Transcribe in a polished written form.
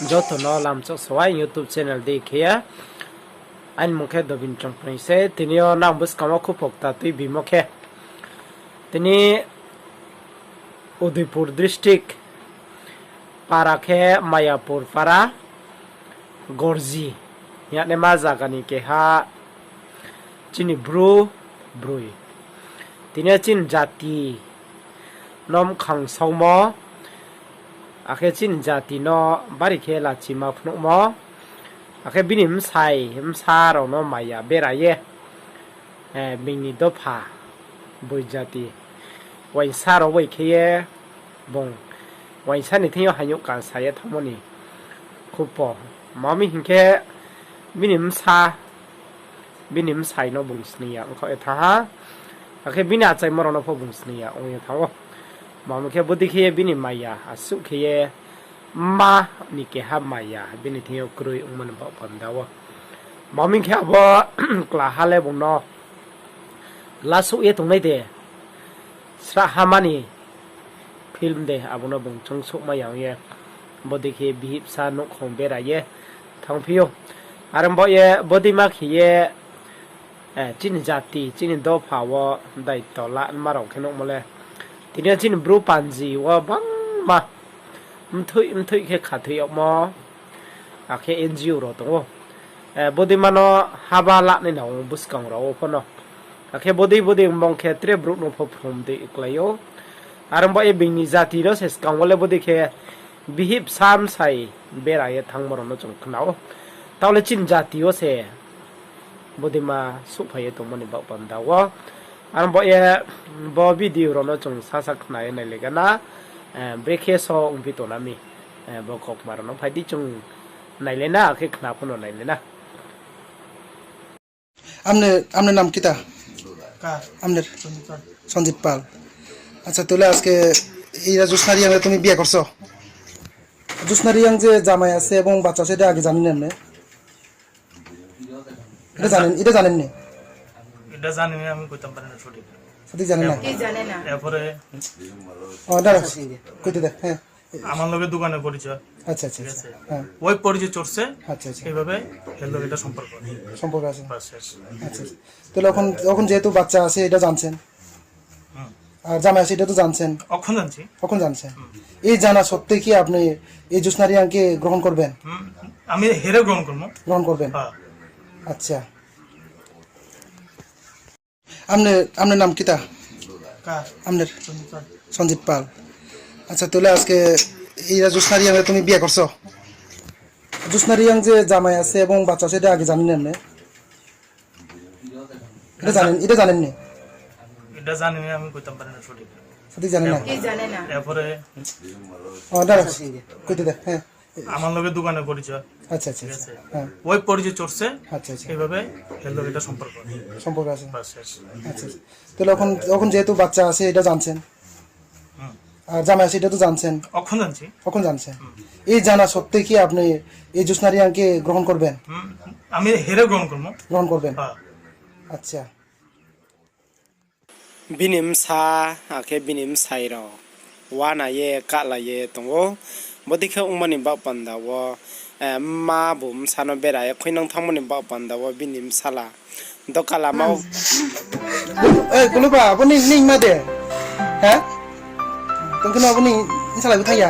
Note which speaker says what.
Speaker 1: joto no lam chok swai YouTube channel dekhia an mukhe dobin chongprai se tinio nam bus kama khupok ta tui bimokhe tini Udaipur district parakhe Mayapur para Gorji yakne ma jagani ke ha chini Bru Broi tini chin jati nom khang saumo akhe chin jati no bari khela chima phnu mo akhe bini msaih ro no maya bera ye bini do pha boi jati uaingsa ro wei khye bong uaingsa ni thio hanyu kasaye thamoni khupo mami hinke bini msaih no bungsniya ko thangha akhe bini achai moro no pho bungsniya ong thawo mami ke budi khye bini maya asu khye ma ni ke ha maya bini thio krui umman ba pandawa mami ke abo chla hale bong no lasu e tongnai de sra hamani film de abono bong chungsuk ma yang ye bodi ke bihip sa no khong bera ye thangphio arambo ye bodi ma khiye chin jati chin do phawo dai tola marok kheno mole tinia chin bru panji wa bang ma mthui khe khathui mo akhe NGO ro to bodi mano haba la ni no buskang ro phono akhe bodi mong khetre bru no phom de iklayo arambo e bini jati ro ses kangole bodi khe bihip sam sai bera ye thangmoro no chung khnao tawle chin jati o se bodi ma suphaye to moni ba pandawo arambo e bo video ro no chung sasak khnai nai legana breke so ungpi to nami bo kok maro no phaidi chung nai lena akhe khna phono nai lena
Speaker 2: আমনে নাম কিতা আমনের সঞ্জিত পাল আচ্ছা তাহলে আজকে এই jusna Reang তুমি বিয়ে করছো jusna Reang যে জামাই আছে এবং বাচ্চা আছে এটা আগে জানেন না এটা জানেন না
Speaker 3: এটা জানি না আমি কইতাম পারি না
Speaker 2: সঠিক জানেন না
Speaker 3: এরপরে
Speaker 2: দাঁড়া কইতে দে হ্যাঁ
Speaker 3: আমার লগে দোকানে পরিচয়
Speaker 2: আচ্ছা হ্যাঁ
Speaker 3: ওই পরিচয় চড়ছে
Speaker 2: আচ্ছা
Speaker 3: এইভাবে এর লগে এটা সম্পর্ক
Speaker 2: আছে
Speaker 3: বাস শেষ।
Speaker 2: আচ্ছা তাহলে এখন যেহেতু বাচ্চা আছে এটা জানছেন আর জামাই আছে এটা তো জানছেন
Speaker 3: কখন জানছি
Speaker 2: এই জানা সত্ত্বে কি আপনি এই jusna Reang কে গ্রহণ করবেন
Speaker 3: আমি হেরে গ্রহণ
Speaker 2: করবেন আচ্ছা আমনের নাম কিতা আমনের সঞ্জিত পাল আচ্ছা তাহলে আজকে এই jusna Reang তুমি বিয়ে করছো jusna Reang যে জামাই আছে এবং বাচ্চা আছে এটা আগে জানেন না এটা জানেন না
Speaker 3: এটা জানি না আমি কইতাম পারি না
Speaker 2: সঠিক জানেন না
Speaker 3: এরপরে
Speaker 2: দাঁড়া কইতে দে হ্যাঁ
Speaker 3: আমার লগে দোকানে পরিচয়
Speaker 2: আচ্ছা হ্যাঁ
Speaker 3: ওই পরিচয় চড়ছে
Speaker 2: আচ্ছা
Speaker 3: এইভাবে এর লগে এটা
Speaker 2: সম্পর্ক আছে
Speaker 3: বাস শেষ।
Speaker 2: আচ্ছা তাহলে এখন যেহেতু বাচ্চা আছে এটা জানছেন আর জামাই আছে এটা তো জানছেন কখন জানছেন এই জানা সত্ত্বে কি আপনি এই jusna Reang কে গ্রহণ করবেন
Speaker 3: আমি হেরে গ্রহণ
Speaker 2: করবেন আচ্ছা
Speaker 1: binim sa akhe binim sai ro wana ye kala ye tongo bodi khe umani ba panda wo ma bum sano bera ye khoinang thamoni ba panda wo binim sala dokala mau
Speaker 2: kuluba apni ning ma de ha tungkuna apni salai buthaya